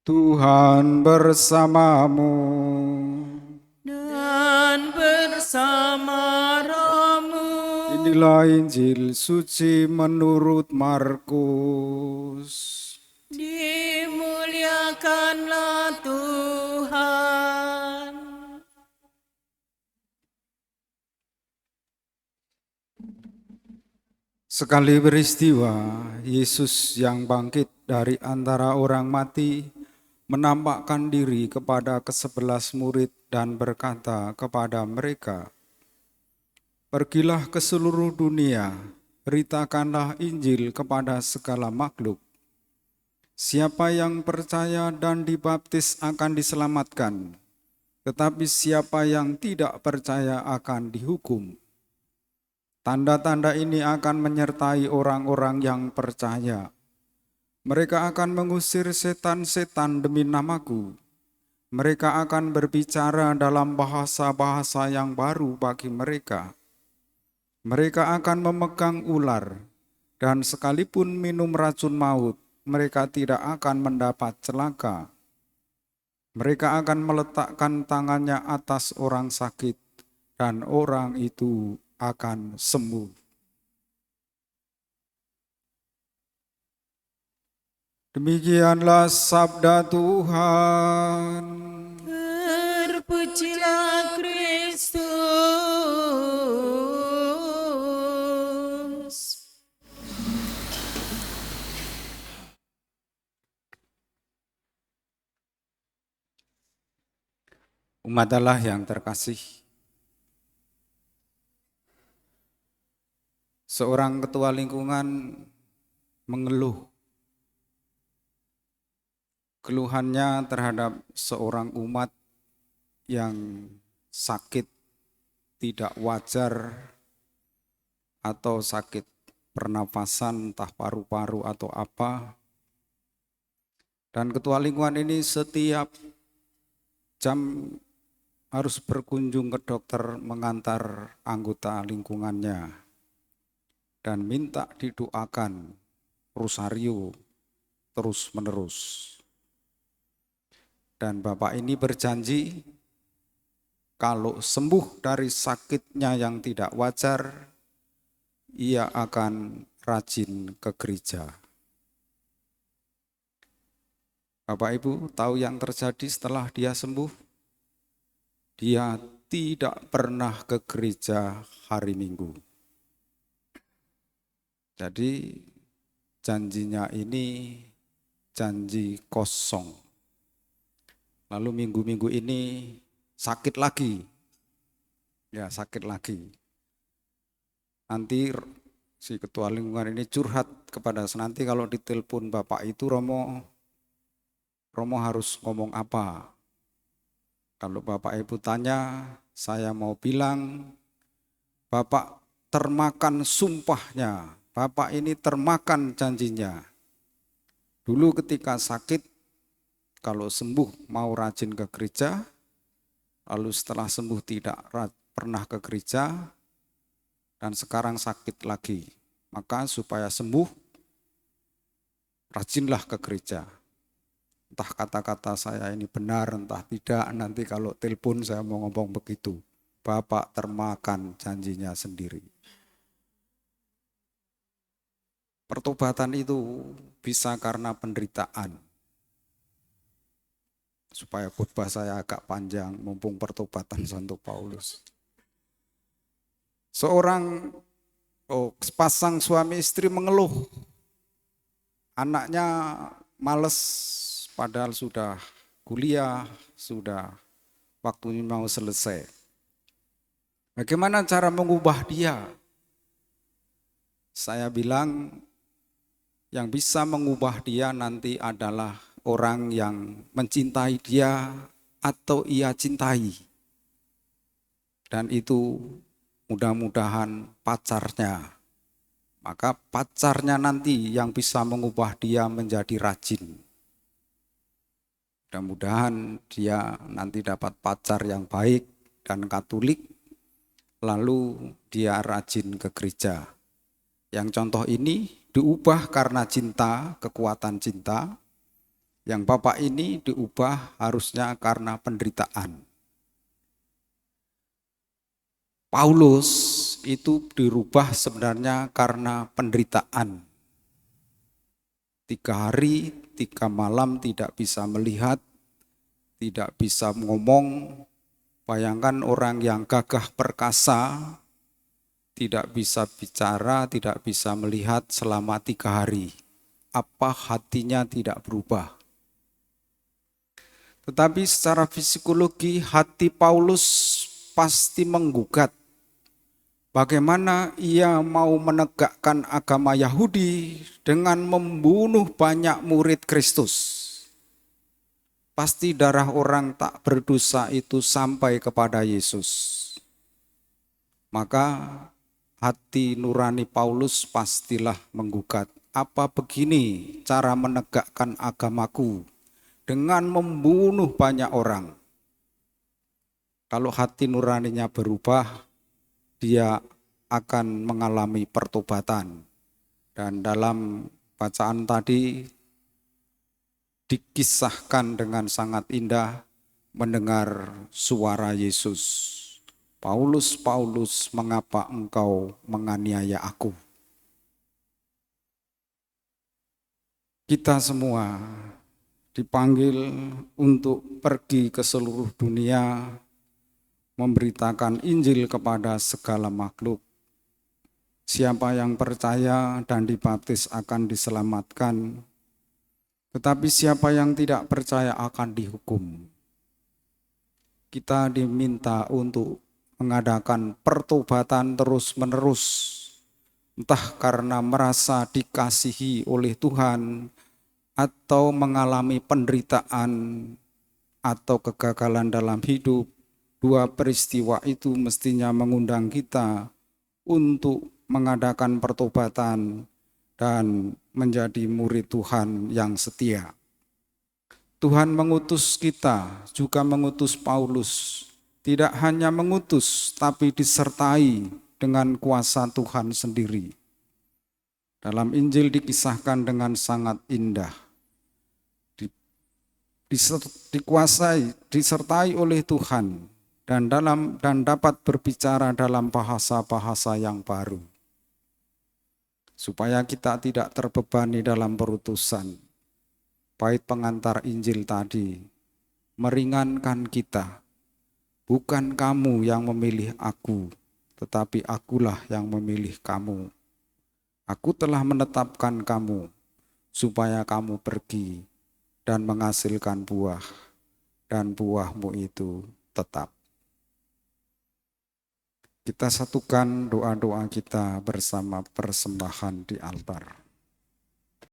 Tuhan bersamamu. Dan bersama rohmu. Inilah Injil suci menurut Markus. Dimuliakanlah Tuhan. Sekali peristiwa, Yesus yang bangkit dari antara orang mati menampakkan diri kepada ke-11 murid dan berkata kepada mereka, "Pergilah ke seluruh dunia, beritakanlah Injil kepada segala makhluk. Siapa yang percaya dan dibaptis akan diselamatkan, tetapi siapa yang tidak percaya akan dihukum. Tanda-tanda ini akan menyertai orang-orang yang percaya. Mereka akan mengusir setan-setan demi namaku. Mereka akan berbicara dalam bahasa-bahasa yang baru bagi mereka. Mereka akan memegang ular, dan sekalipun minum racun maut, mereka tidak akan mendapat celaka. Mereka akan meletakkan tangannya atas orang sakit, dan orang itu akan sembuh." Demikianlah sabda Tuhan. Terpujilah Kristus. Umat Allah yang terkasih, seorang ketua lingkungan mengeluh. Keluhannya terhadap seorang umat yang sakit tidak wajar atau sakit pernafasan, entah paru-paru atau apa. Dan ketua lingkungan ini setiap jam harus berkunjung ke dokter mengantar anggota lingkungannya dan minta didoakan rosario terus-menerus. Dan Bapak ini berjanji kalau sembuh dari sakitnya yang tidak wajar, ia akan rajin ke gereja. Bapak Ibu tahu yang terjadi setelah dia sembuh? Dia tidak pernah ke gereja hari Minggu. Jadi janjinya ini janji kosong. Lalu minggu-minggu ini sakit lagi. Ya, sakit lagi. Nanti si ketua lingkungan ini curhat kepada nanti kalau ditelepon Bapak itu Romo harus ngomong apa? Kalau Bapak Ibu tanya, saya mau bilang Bapak termakan sumpahnya. Bapak ini termakan janjinya. Dulu ketika sakit, kalau sembuh mau rajin ke gereja, lalu setelah sembuh tidak pernah ke gereja, dan sekarang sakit lagi. Maka supaya sembuh, rajinlah ke gereja. Entah kata-kata saya ini benar, entah tidak, nanti kalau telepon saya mau ngomong begitu. Bapak termakan janjinya sendiri. Pertobatan itu bisa karena penderitaan. Supaya khotbah saya agak panjang, mumpung pertobatan Santo Paulus. Sepasang suami istri mengeluh. Anaknya males, padahal sudah kuliah, sudah waktunya mau selesai. Bagaimana cara mengubah dia? Saya bilang yang bisa mengubah dia nanti adalah orang yang mencintai dia atau ia cintai. Dan itu mudah-mudahan pacarnya. Maka pacarnya nanti yang bisa mengubah dia menjadi rajin. Mudah-mudahan dia nanti dapat pacar yang baik dan Katolik, lalu dia rajin ke gereja. Yang contoh ini diubah karena cinta, kekuatan cinta, Yang Bapak ini diubah harusnya karena penderitaan. Paulus itu dirubah sebenarnya karena penderitaan. 3 hari, 3 malam tidak bisa melihat, tidak bisa ngomong. Bayangkan orang yang gagah perkasa, tidak bisa bicara, tidak bisa melihat selama 3 hari. Apa hatinya tidak berubah? Tetapi secara psikologi hati Paulus pasti menggugat. Bagaimana ia mau menegakkan agama Yahudi dengan membunuh banyak murid Kristus? Pasti darah orang tak berdosa itu sampai kepada Yesus. Maka hati nurani Paulus pastilah menggugat. Apa begini cara menegakkan agamaku dengan membunuh banyak orang? Kalau hati nuraninya berubah, dia akan mengalami pertobatan. Dan dalam bacaan tadi dikisahkan dengan sangat indah mendengar suara Yesus. Paulus, Paulus, mengapa engkau menganiaya aku? Kita semua dipanggil untuk pergi ke seluruh dunia, memberitakan Injil kepada segala makhluk. Siapa yang percaya dan dibaptis akan diselamatkan, tetapi siapa yang tidak percaya akan dihukum. Kita diminta untuk mengadakan pertobatan terus-menerus, entah karena merasa dikasihi oleh Tuhan, atau mengalami penderitaan atau kegagalan dalam hidup. 2 peristiwa itu mestinya mengundang kita untuk mengadakan pertobatan dan menjadi murid Tuhan yang setia. Tuhan mengutus kita, juga mengutus Paulus. Tidak hanya mengutus, tapi disertai dengan kuasa Tuhan sendiri. Dalam Injil dikisahkan dengan sangat indah. Dikuasai, disertai oleh Tuhan. Dan dapat berbicara dalam bahasa-bahasa yang baru. Supaya kita tidak terbebani dalam perutusan. Bait pengantar Injil tadi meringankan kita. Bukan kamu yang memilih aku, tetapi akulah yang memilih kamu. Aku telah menetapkan kamu supaya kamu pergi dan menghasilkan buah, dan buahmu itu tetap. Kita satukan doa-doa kita bersama persembahan di altar.